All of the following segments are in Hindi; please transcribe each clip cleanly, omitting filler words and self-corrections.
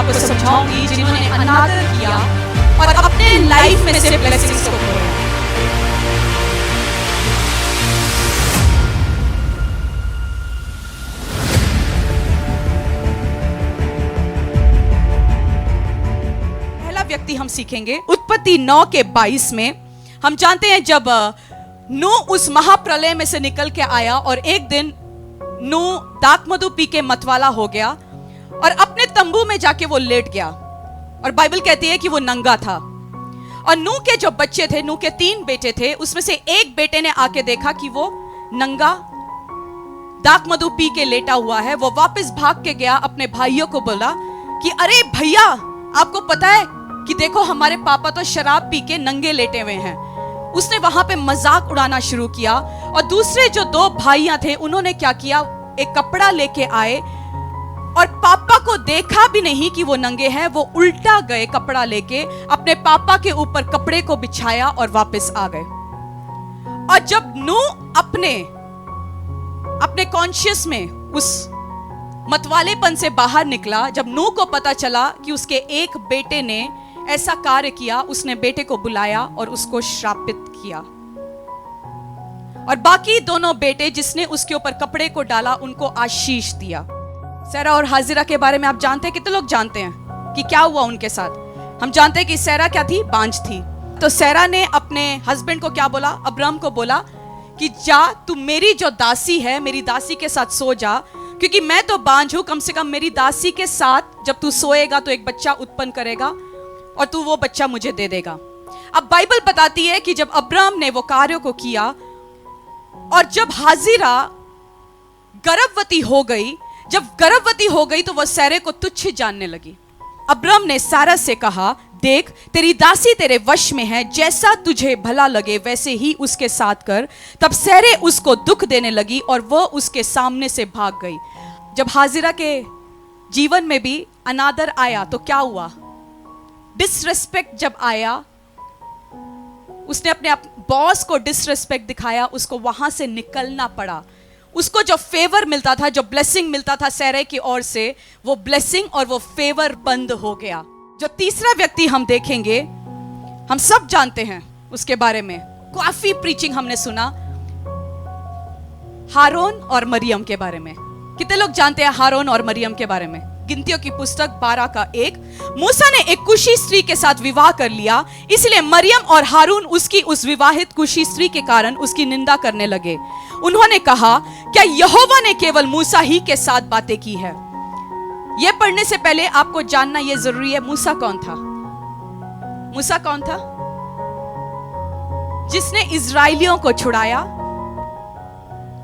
आपको समझाऊंगी जिन्होंने अनादर किया और अपने लाइफ में से ब्लेसिंग्स को खोया। पहला व्यक्ति हम सीखेंगे उत्पत्ति 9:22 में। हम जानते हैं जब नूह उस महाप्रलय में से निकल के आया और एक दिन नूह दाखमधु पी के मतवाला हो गया और अपने तंबू में जाके वो लेट गया और बाइबल कहती है कि वो नंगा था। और नूह के जो बच्चे थे, नूह के 3 बेटे थे, उसमें से एक बेटे ने आके देखा कि वो नंगा दाखमधु पी के लेटा हुआ है। वो वापस भाग के गया, अपने भाइयों को बोला कि अरे भैया, आपको पता है कि देखो हमारे पापा तो शराब पी के नंगे लेटे हुए हैं। उसने वहां पे मजाक उड़ाना शुरू किया। और दूसरे जो 2 भाइयां थे उन्होंने क्या किया, एक कपड़ा लेके आए और पापा को देखा भी नहीं कि वो नंगे हैं, वो उल्टा गए कपड़ा लेके, अपने पापा के ऊपर कपड़े को बिछाया और वापस आ गए। और जब नूह अपने कॉन्शियस में उस मतवालेपन से बाहर निकला, जब नूह को पता चला कि उसके एक बेटे ने ऐसा कार्य किया, उसने बेटे को बुलाया और उसको श्रापित किया। और बाकी दोनों बेटे जिसने उसके ऊपर कपड़े को डाला उनको आशीष दिया। सैरा और हाजिरा के बारे में आप जानते हैं? कितने लोग जानते हैं कि क्या हुआ उनके साथ? हम जानते हैं कि सैरा क्या थी? बांझ थी। तो सैरा ने अपने हस्बैंड को क्या बोला? अब्राम को बोला कि जा, तू मेरी जो दासी है, मेरी दासी के साथ सो जा, क्योंकि मैं तो बांझ हूं, कम से कम मेरी दासी के साथ जब तू सोएगा तो एक बच्चा उत्पन्न करेगा और तू वो बच्चा मुझे दे देगा। अब बाइबल बताती है कि जब अब्राम ने वो कार्यों को किया और जब हाजिरा गर्भवती हो गई, तो वह सैरे को तुच्छ जानने लगी। अब्राम ने सारा से कहा, देख तेरी दासी तेरे वश में है, जैसा तुझे भला लगे वैसे ही उसके साथ कर। तब सैरे उसको दुख देने लगी और वह उसके सामने से भाग गई। जब हाजिरा के जीवन में भी अनादर आया तो क्या हुआ? डिसरेस्पेक्ट जब आया, उसने अपने बॉस को डिसरेस्पेक्ट दिखाया, उसको वहां से निकलना पड़ा। उसको जो फेवर मिलता था, जो ब्लेसिंग मिलता था सैरे की ओर से, वो ब्लेसिंग और वो फेवर बंद हो गया। जो तीसरा व्यक्ति हम देखेंगे, हम सब जानते हैं उसके बारे में, काफी प्रीचिंग हमने सुना, हारून और मरियम के बारे में। कितने लोग जानते हैं हारून और मरियम के बारे में? गिनतियों की पुस्तक 12:1। मूसा ने एक कुशी स्त्री के साथ विवाह कर लिया, इसलिए मरियम और हारून उसकी उस विवाहित कुशी स्त्री के कारण उसकी निंदा करने लगे। उन्होंने कहा, क्या यहोवा ने केवल मूसा ही के साथ बातें की है? यह पढ़ने से पहले आपको जानना यह जरूरी है, मूसा कौन था? मूसा कौन था? जिसने इजराइलियों को छुड़ाया।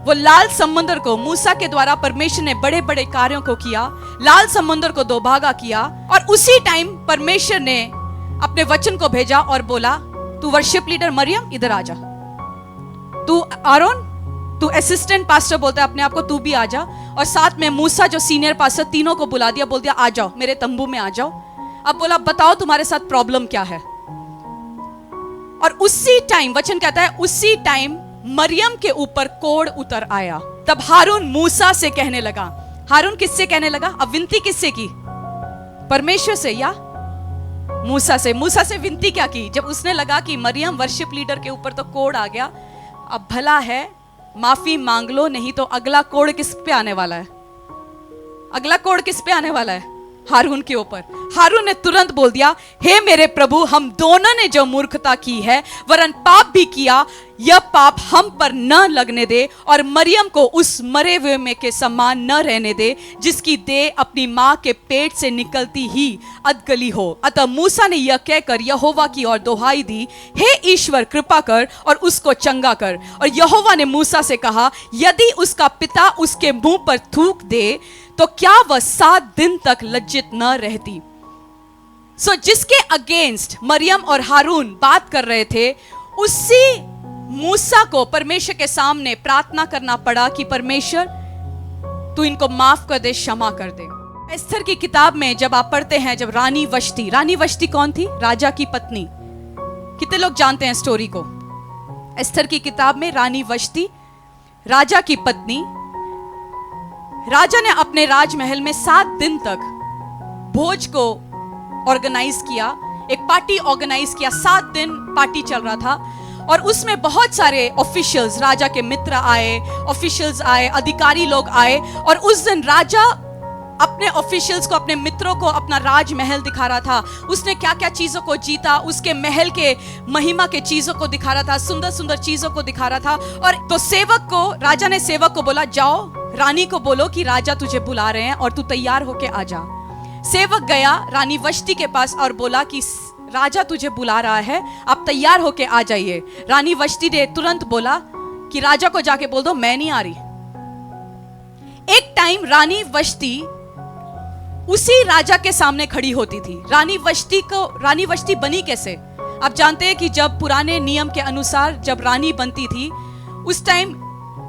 वो लाल समुद्र को, मूसा के द्वारा परमेश्वर ने बड़े बड़े कार्यों को किया, लाल समुद्र को 2 भागा किया। और उसी टाइम परमेश्वर ने अपने वचन को भेजा और बोला, तू वर्शिप लीडर मरियम इधर आ जा, तू आरोन, तू असिस्टेंट पास्टर बोलता है अपने आप को, तू भी आ जा। और साथ में मूसा जो सीनियर पास्टर, तीनों को बुला दिया, बोल दिया आ जाओ मेरे तंबू में आ जाओ। अब बोला बताओ तुम्हारे साथ प्रॉब्लम क्या है। और उसी टाइम वचन कहता है, उसी टाइम मरियम के ऊपर कोढ़ उतर आया। तब हारून मूसा से कहने लगा, हारून किससे कहने लगा? अब विनती किससे की? परमेश्वर से या मूसा से? मूसा से विनती क्या की? जब उसने लगा कि मरियम वर्शिप लीडर के ऊपर तो कोढ़ आ गया, अब भला है माफी मांग लो, नहीं तो अगला कोढ़ किस पे आने वाला है? अगला कोढ़ किस पे आने वाला है? हारून के ऊपर। हारून ने तुरंत बोल दिया, हे मेरे प्रभु, हम दोनों ने जो मूर्खता की है, वरन पाप भी किया, यह पाप हम पर न लगने दे और मरियम को उस मरे हुए में के समान न रहने दे, जिसकी देह अपनी मां के पेट से निकलती ही अधगली हो। अतः मूसा ने यह कहकर यहोवा की ओर दोहाई दी, हे ईश्वर कृपा कर और उसको चंगा कर। और यहोवा ने मूसा से कहा, यदि उसका पिता उसके मुंह पर थूक दे तो क्या वह 7 दिन तक लज्जित न रहती? जिसके अगेंस्ट मरियम और हारून बात कर रहे थे, उसी मूसा को परमेश्वर के सामने प्रार्थना करना पड़ा कि परमेश्वर तू इनको माफ कर दे, क्षमा कर दे। एस्थर की किताब में जब आप पढ़ते हैं, जब रानी वष्टी कौन थी? राजा की पत्नी। कितने लोग जानते हैं स्टोरी को? एस्थर की किताब में रानी वष्टी राजा की पत्नी, राजा ने अपने राजमहल में 7 दिन तक भोज को ऑर्गेनाइज किया, एक पार्टी ऑर्गेनाइज किया। 7 दिन पार्टी चल रहा था और उसमें बहुत सारे ऑफिशियल्स, राजा के मित्र आए, ऑफिशियल्स आए, अधिकारी लोग आए। और उस दिन राजा अपने ऑफिशियल्स को, अपने मित्रों को अपना राजमहल दिखा रहा था। उसने क्या क्या चीजों को जीता, उसके महल के महिमा के चीजों को दिखा रहा था, सुंदर सुंदर चीजों को दिखा रहा था। और तो सेवक को, राजा ने सेवक को बोला, जाओ रानी को बोलो कि राजा तुझे बुला रहे हैं और तू तैयार होके आ जा। सेवक गया रानी वष्टी के पास और बोला कि राजा तुझे बुला रहा है, आप तैयार होके आ जाइए। रानी वष्टी ने तुरंत बोला कि राजा को जाके बोल दो मैं नहीं आ रही। एक टाइम रानी वष्टी उसी राजा के सामने खड़ी होती थी। रानी वष्टी बनी कैसे? आप जानते हैं कि जब पुराने नियम के अनुसार जब रानी बनती थी, उस टाइम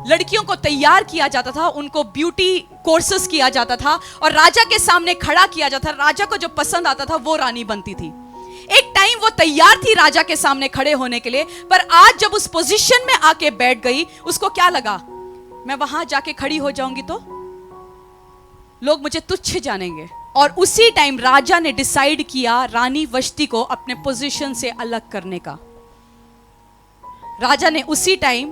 लड़कियों को तैयार किया जाता था, उनको ब्यूटी कोर्सेस किया जाता था और राजा के सामने खड़ा किया जाता था। राजा को जो पसंद आता था वो रानी बनती थी। एक टाइम वो तैयार थी राजा के सामने खड़े होने के लिए, पर आज जब उस पोजीशन में आके बैठ गई, उसको क्या लगा, मैं वहां जाके खड़ी हो जाऊंगी तो लोग मुझे तुच्छ जानेंगे। और उसी टाइम राजा ने डिसाइड किया रानी वष्टी को अपने पोजीशन से अलग करने का। राजा ने उसी टाइम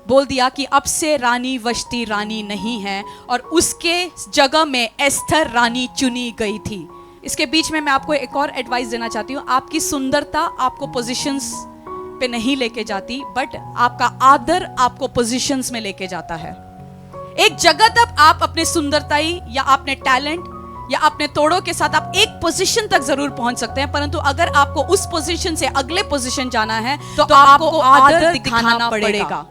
बोल दिया कि अब से रानी वष्टी रानी नहीं है और उसके जगह में एस्थर रानी चुनी गई थी। इसके बीच में मैं आपको एक और एडवाइस देना चाहती हूँ। आपकी सुंदरता आपको पोजीशंस पे नहीं लेके जाती, बट आपका आदर आपको पोजीशंस में लेके जाता है। एक जगह तक आप अपने सुंदरताई या अपने टैलेंट या अपने तोड़ों के साथ आप एक पोजीशन तक जरूर पहुंच सकते हैं, परंतु अगर आपको उस पोजीशन से अगले पोजीशन जाना है तो आपको आदर दिखाना पड़ेगा।